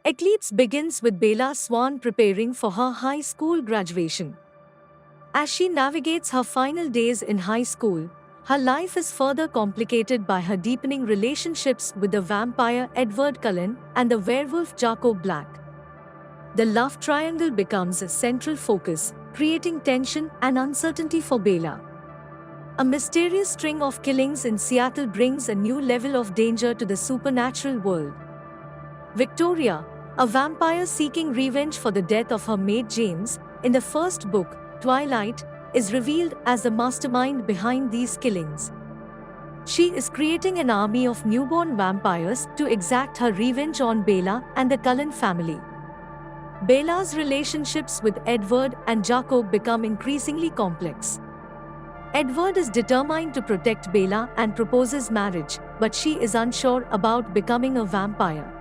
Eclipse begins with Bella Swan preparing for her high school graduation. As she navigates her final days in high school, her life is further complicated by her deepening relationships with the vampire Edward Cullen and the werewolf Jacob Black. The love triangle becomes a central focus, creating tension and uncertainty for Bella. A mysterious string of killings in Seattle brings a new level of danger to the supernatural world. Victoria, a vampire seeking revenge for the death of her mate James, in the first book, Twilight, is revealed as the mastermind behind these killings. She is creating an army of newborn vampires to exact her revenge on Bella and the Cullen family. Bella's relationships with Edward and Jacob become increasingly complex. Edward is determined to protect Bella and proposes marriage, but she is unsure about becoming a vampire.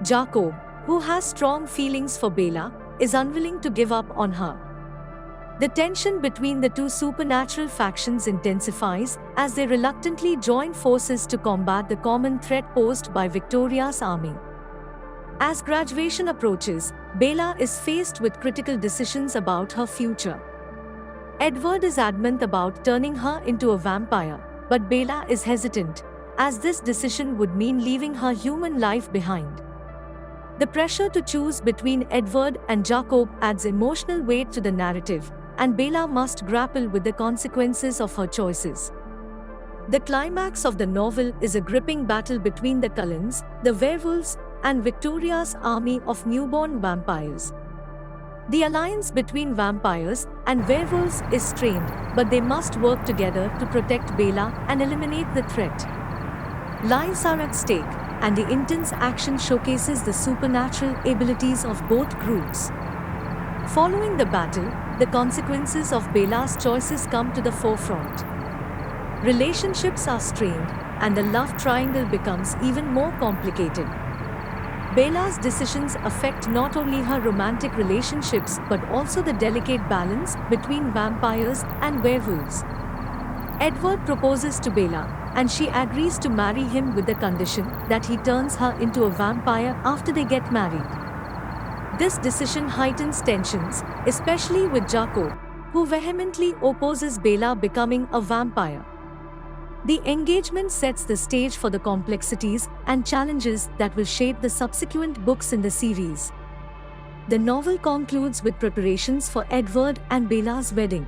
Jacob, who has strong feelings for Bella, is unwilling to give up on her. The tension between the two supernatural factions intensifies as they reluctantly join forces to combat the common threat posed by Victoria's army. As graduation approaches, Bella is faced with critical decisions about her future. Edward is adamant about turning her into a vampire, but Bella is hesitant, as this decision would mean leaving her human life behind. The pressure to choose between Edward and Jacob adds emotional weight to the narrative, and Bella must grapple with the consequences of her choices. The climax of the novel is a gripping battle between the Cullens, the werewolves, and Victoria's army of newborn vampires. The alliance between vampires and werewolves is strained, but they must work together to protect Bella and eliminate the threat. Lives are at stake, and the intense action showcases the supernatural abilities of both groups. Following the battle, the consequences of Bella's choices come to the forefront. Relationships are strained, and the love triangle becomes even more complicated. Bella's decisions affect not only her romantic relationships but also the delicate balance between vampires and werewolves. Edward proposes to Bella, and she agrees to marry him with the condition that he turns her into a vampire after they get married. This decision heightens tensions, especially with Jacob, who vehemently opposes Bella becoming a vampire. The engagement sets the stage for the complexities and challenges that will shape the subsequent books in the series. The novel concludes with preparations for Edward and Bella's wedding.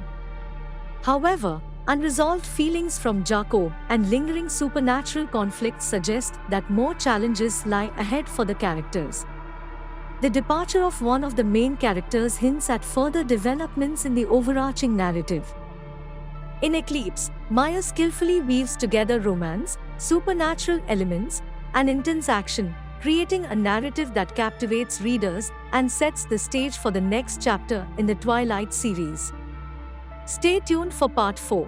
However, unresolved feelings from Jacob and lingering supernatural conflicts suggest that more challenges lie ahead for the characters. The departure of one of the main characters hints at further developments in the overarching narrative. In Eclipse, Meyer skillfully weaves together romance, supernatural elements, and intense action, creating a narrative that captivates readers and sets the stage for the next chapter in the Twilight series. Stay tuned for Part 4.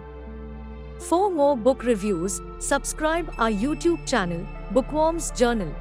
For more book reviews, subscribe our YouTube channel, Bookworm's Journal.